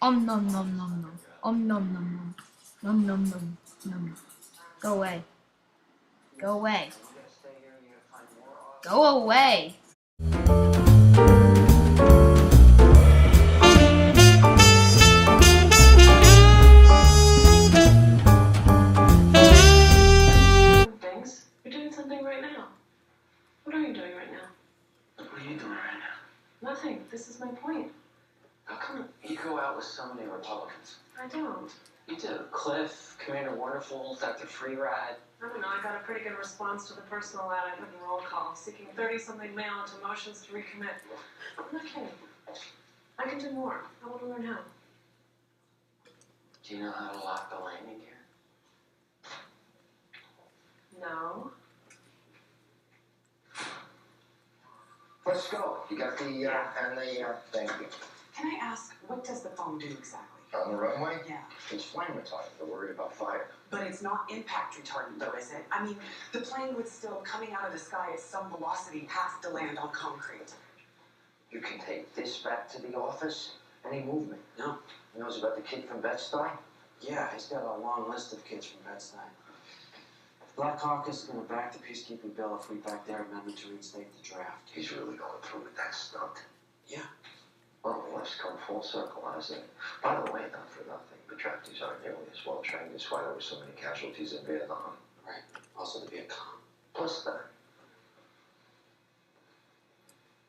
nom nom nom nom. Nom nom nom. Nom nom nom nom. Go away. Go away. Go away. Things. You're doing something right now. What are you doing right now? What are you doing right now? Nothing. This is my point. How come you go out with so many Republicans? I don't. You do. Cliff, Commander Wonderful, Dr. Free Ride. I don't know. I got a pretty good response to the personal ad I put in roll call, seeking 30-something male into motions to recommit. I'm not kidding. I can do more. I want to learn how. Do you know how to lock the landing gear? No. Let's go. You got the, thank you. Can I ask, what does the foam do exactly? On the runway? Yeah. It's flame retardant. They're worried about fire. But it's not impact retardant though, is it? I mean, the plane would still, coming out of the sky at some velocity, have to land on concrete. You can take this back to the office. Any movement? No. He knows about the kid from Bed-Stuy? Yeah, he's got a long list of kids from Bed-Stuy. Black Caucus is going to back the peacekeeping bill if we back their amendment to reinstate the draft. He's really going through with that stunt. Yeah. Well, let's come full circle, hasn't it? By the way, not for nothing, the draftees aren't nearly as well trained. That's why there were so many casualties in Vietnam. Right. Also the Vietcong. Plus that.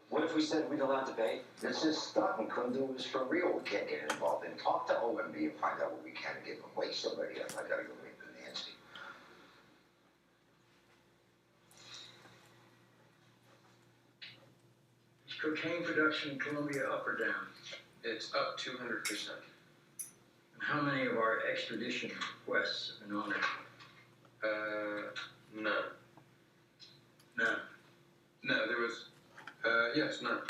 What if we said we'd allow debate? This is stunt. We couldn't do this for real. We can't get involved in. Talk to OMB and find out what we can give them. Wait somebody up. I gotta go meet the Nancy. Is cocaine production in Colombia up or down? It's up 200%. And how many of our extradition requests have been honored? None. None. No, there was, yes, none.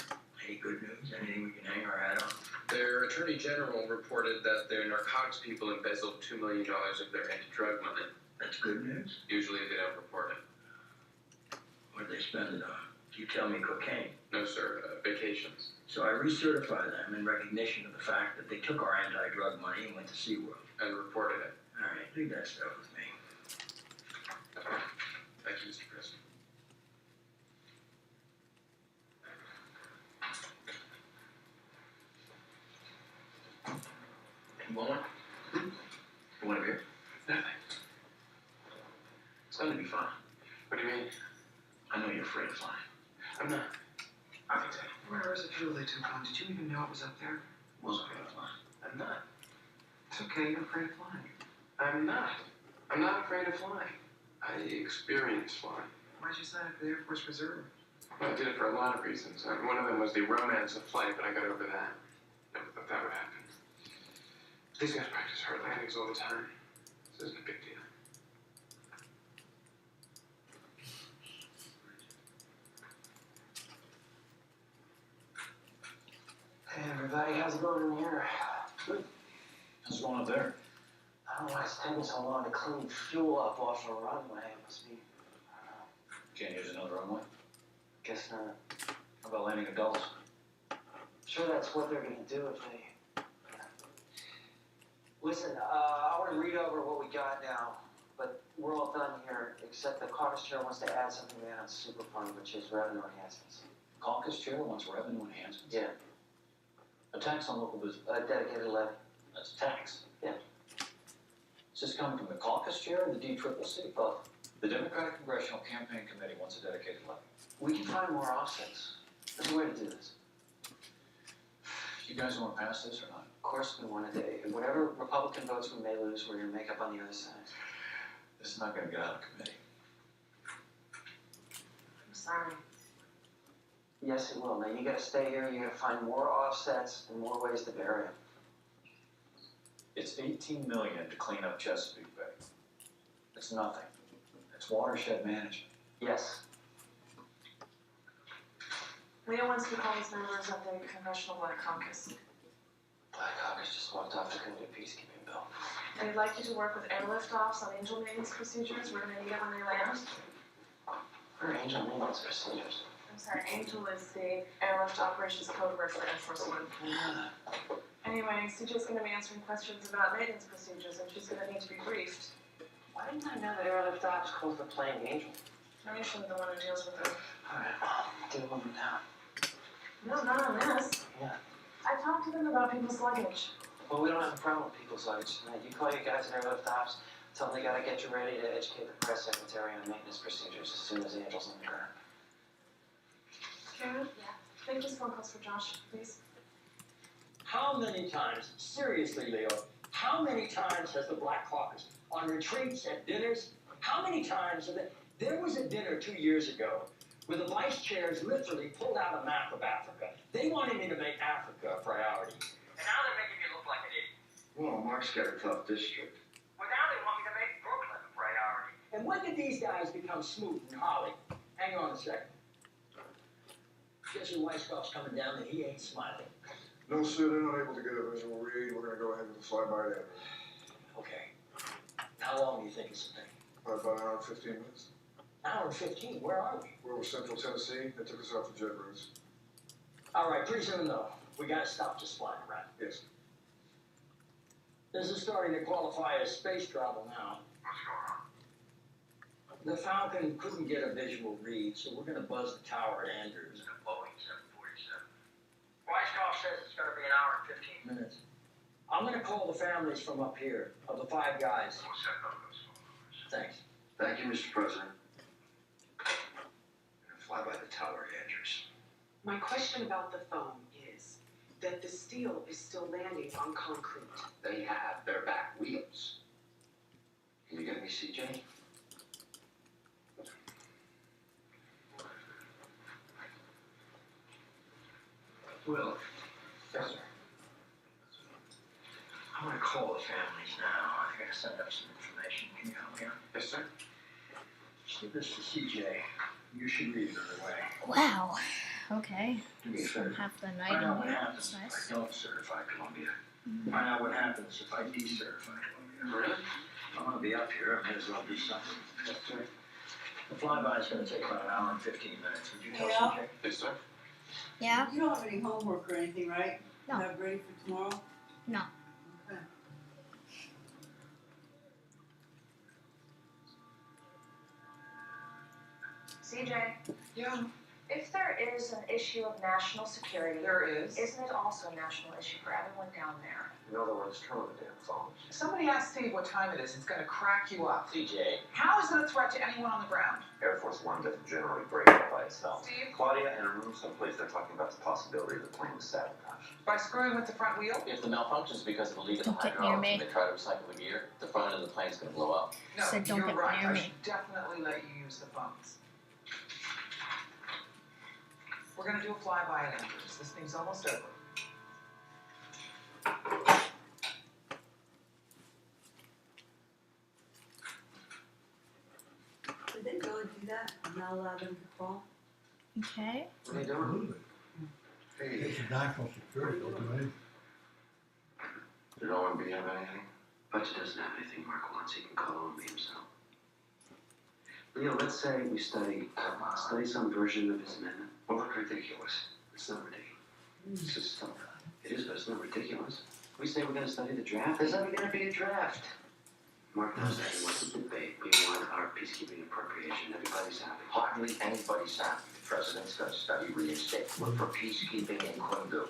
Any good news? Anything we can hang our hat on? Their attorney general reported that their narcotics people embezzled $2 million of their anti-drug money. That's good news. Usually they don't report it. What did they spend it on? You tell me cocaine. No, sir, vacations. So I recertify them in recognition of the fact that they took our anti-drug money and went to SeaWorld. And reported it. All right, leave that stuff with me. Thank you, Mr. President. You want one? You want a beer? Nothing. It's going to be fun. What do you mean? I know you're afraid of flying. I'm not. I think so. Where is it fuel they took on? Did you even know it was up there? Wasn't afraid of flying. I'm not. It's okay, you're afraid of flying. I'm not. I'm not afraid of flying. I experience flying. Why'd you sign up for the Air Force Reserve? Well, I did it for a lot of reasons. One of them was the romance of flight, but I got over that. Never thought that would happen. These guys practice hard landings all the time. This isn't a big deal. Hey, everybody, how's it going in here? Good. How's it going up there? I don't know why it's taking so long to clean fuel up off a runway. It must be, I don't know. Can't use another runway? Guess not. How about landing adults? Sure, that's what they're gonna do if they... Listen, I want to read over what we got now, but we're all done here, except the caucus chair wants to add something to that super fund, which is revenue enhancements. Caucus chair wants revenue enhancements? Yeah, A tax on local business. a dedicated levy. That's tax. Yeah. Is this coming from the caucus chair or the DCCC? Both. The Democratic Congressional Campaign Committee wants a dedicated levy. We can find more offsets. There's a way to do this. You guys want to pass this or not? Of course we want to. Whatever Republican votes we may lose, we're going to make up on the other side. This is not going to get out of committee. I'm sorry. Yes, it will. Now you got to stay here. You got to find more offsets and more ways to bury it. It's $18 million to clean up Chesapeake Bay. It's nothing. It's watershed management. Yes. Leo wants to call these members of the Congressional Black Caucus. Black Caucus just walked off the good peacekeeping bill. They'd like you to work with airlift offs on angel maintenance procedures. We're going to need it when they land. What are angel maintenance procedures? I'm sorry, Angel is the airlift operations code word for Air Force One. Yeah. Anyway, CJ's going to be answering questions about maintenance procedures, and she's going to need to be briefed. Why didn't I know that airlift ops calls the plane Angel? Anisha's the one who deals with her. Alright, deal with them now. No, not on this. Yeah. I talked to them about people's luggage. Well, we don't have a problem with people's luggage tonight. You call your guys at airlift ops, tell them they gotta get you ready to educate the press secretary on maintenance procedures as soon as Angel's on the ground. Karen? Yeah. Make these phone calls for Josh, please. How many times, seriously, Leo, how many times has the Black Caucus, on retreats, at dinners, how many times have they... There was a dinner 2 years ago where the vice chairs literally pulled out a map of Africa. They wanted me to make Africa a priority. And now they're making me look like an idiot. Well, Mark's got a tough district. Well, now they want me to make Brooklyn a priority. And when did these guys become Smoot and Holly? Hang on a second. Guess your Weisskopf's coming down and he ain't smiling. No, sir, they're not able to get a visual read. We're gonna go ahead with the flyby then. Okay. How long do you think it's a thing? About an hour and 15 minutes. An hour and 15? Where are we? We're over Central Tennessee. They took us out for jet routes. All right, pretty soon though, we gotta stop just flying around. Yes. There's a story that qualifies as space travel now. What's going on? The Falcon couldn't get a visual read, so we're gonna buzz the tower at Andrews. It's a Boeing 747. Weisskopf says it's gonna be an hour and 15 minutes. I'm gonna call the families from up here, of the 5 guys. We'll set up those phone numbers. Thanks. Thank you, Mr. President. Fly by the tower, Andrews. My question about the foam is that the steel is still landing on concrete. They have their back wheels. Can you get me, CJ? Will. Yes, sir. I'm gonna call the families now. I gotta send up some information. Can you help me out? Yes, sir. Just give this to CJ. You should read it right away. Wow. Okay. Do me a Spend favor. half the night Find out in what here. happens That's if nice. I don't certify Columbia. Find out what happens if I decertify Columbia. Really? I'm gonna be up here. I may as well do something. Yes, sir. The flyby is gonna take about an hour and 15 minutes. Would you tell Yeah. CJ? Yes, sir. Yeah? You don't have any homework or anything, right? No. Have ready for tomorrow? No. Okay. CJ, Yeah, if there is an issue of national security, there is. isn't it also a national issue for everyone down there? In other words, turn on the damn phones. Somebody asked Steve what time it is. It's gonna crack you up. CJ. How is it a threat to anyone on the ground? Air Force One doesn't generally break up by itself. Steve? Claudia, in a room someplace, they're talking about the possibility the plane was sabotaged. By screwing with the front wheel? If the malfunction is because of a leak in the Don't get near hydraulics me. and they try to recycle the gear, the front end of the plane's going to blow up. No, Said don't you're get right. near I me. should definitely let you use the phones. We're gonna do a flyby at Andrews. This thing's almost over. Did they really do that and not allow them to call? Okay. What are you doing? Hey, It's national security, don't you mean? did OMB have anything? Budget doesn't have anything Mark wants. He can call OMB himself. Leo, let's say we study some version of his amendment. Well, look ridiculous. It's not ridiculous. It's just stuff. It is, but it's not ridiculous. We say we're going to study the draft. There's never gonna be a draft. Mark knows that he wants a debate. We want our peacekeeping appropriation. Everybody's happy. Hardly anybody's happy. The president's going to study reinstatement. Look for peacekeeping in Kundu.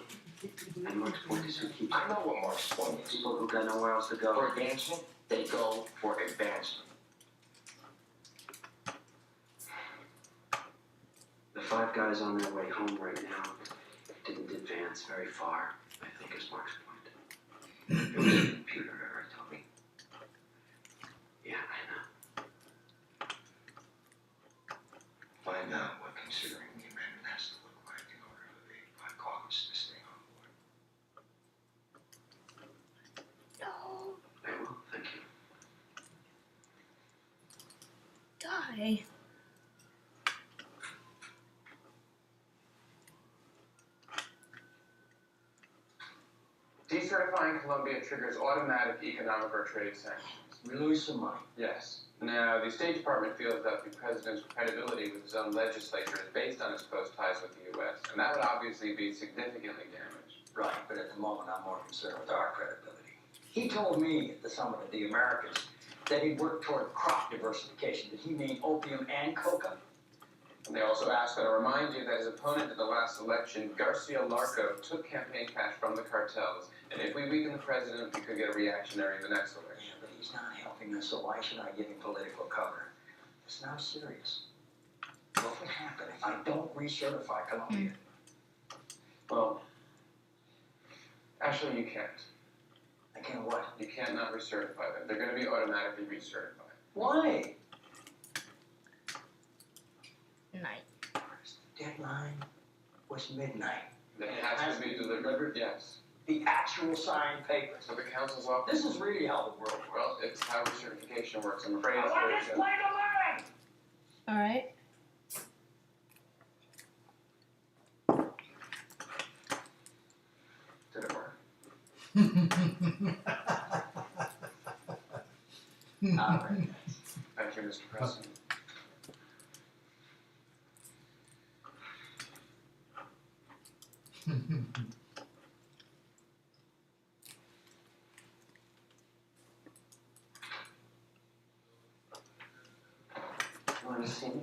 And Mark's point is who keeps I know what Mark's point is. people who got nowhere else to go. For advancement, they go for advancement. The 5 guys on their way home right now didn't advance very far, I think is Mark's point. It was a computer error, told me. Yeah, I know. Find out what considering the amendment has to look like in order for the 85 caucus to stay on board. No. I will, thank you. Die. Decertifying Colombia triggers automatic economic or trade sanctions. We lose some money. Yes. Now, the State Department feels that the president's credibility with his own legislature is based on his close ties with the U.S., and that would obviously be significantly damaged. Right, but at the moment I'm more concerned with our credibility. He told me at the summit of the Americas that he worked toward crop diversification. Did he mean opium and coca? And they also asked that I remind you that his opponent in the last election, Garcia Larco, took campaign cash from the cartels. And if we weaken the president, we could get a reactionary in the next election. Yeah, but he's not helping us, so why should I give him political cover? It's not serious. What would happen if I don't recertify Colombia? Well, actually, you can't. I can't what? You can't not recertify them. They're going to be automatically recertified. Why? Night. The deadline was midnight. It has to be delivered, yes. The actual signed papers. So the council's office. This is really how the world works. Well, it's how recertification works. I'm afraid it's I very want this simple. plane to land! All right. Did it work? All right. Thank you, Mr. President. You want to see me?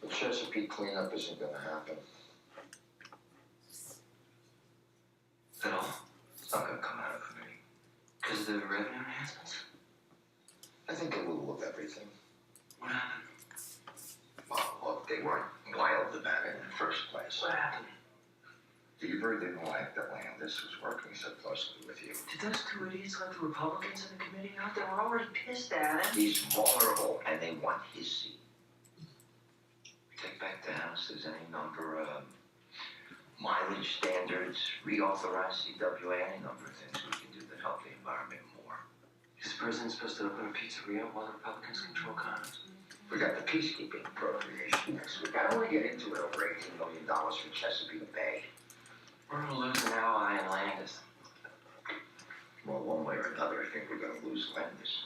The Chesapeake cleanup isn't going to happen. At all. It's not going to come out of committee. Because of the revenue enhancements? I think a little of everything. What happened? Well, look, they weren't wild about it in the first place. What happened? Deaver didn't like that Landis was working so closely with you. Did those two idiots let the Republicans in the committee out? They were already pissed at him. He's vulnerable, and they want his seat. Take back the House. There's any number of mileage standards, reauthorize CWA, any number of things we can do to help the environment more. Is the president supposed to open a pizzeria while the Republicans control Congress? We got the peacekeeping appropriation next week. I don't want to get into it over $18 million for Chesapeake Bay. We're going to lose an ally in Landis. Well, one way or another, I think we're going to lose Landis.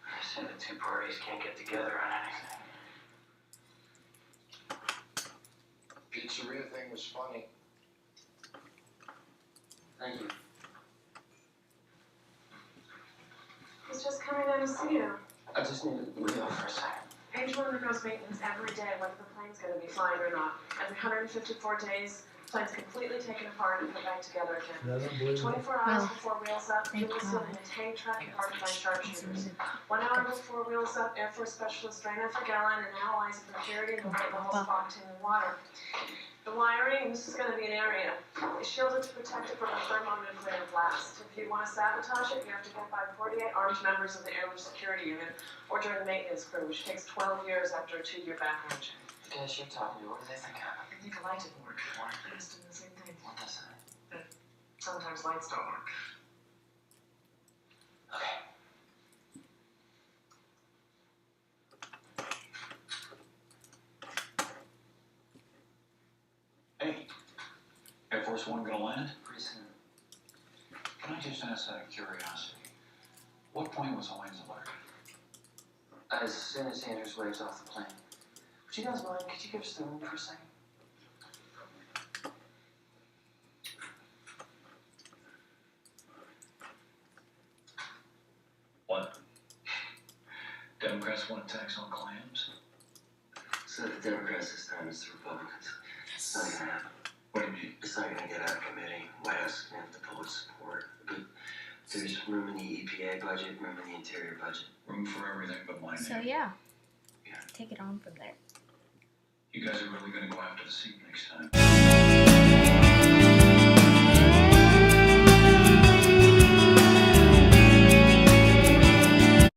I said the two parties can't get together on anything. Pizzeria thing was funny. Thank you. He's just coming down to see you. I just need to leave off for a second. Page 1 undergoes maintenance every day, whether the plane's going to be flying or not. Every 154 days, the plane's completely taken apart and put back together again. 24 hours before wheels up, fuel is filled in a tank truck and guarded by sharpshooters. 1 hour before wheels up, Air Force specialists drain off a gallon and analyze the impurity and weigh the whole spot in the water. The wiring, this is going to be an area, is shielded to protect it from a thermonuclear blast. If you want to sabotage it, you have to get by 48 armed members of the Airway Security Unit or join the maintenance crew, which takes 12 years after a 2-year background check. The guys you're talking to, what do they think happened? I think a light didn't work. They just did the same thing. What does that? But sometimes lights don't work. Okay. Hey, Air Force One gonna land? Pretty soon. Can I just ask out of curiosity, what point was Hawaiian's alert? As soon as Sanders waves off the plane. Would you guys mind? Could you give us the room for a second? What? Democrats want a tax on clams? So the Democrats this time is the Republicans. It's not gonna happen. What do you mean? It's not gonna get out of committee. White House is gonna have to pull its support. But there's room in the EPA budget, room in the Interior budget. Room for everything but my name. So yeah. Take it on from there. You guys are really gonna go after the seat next time.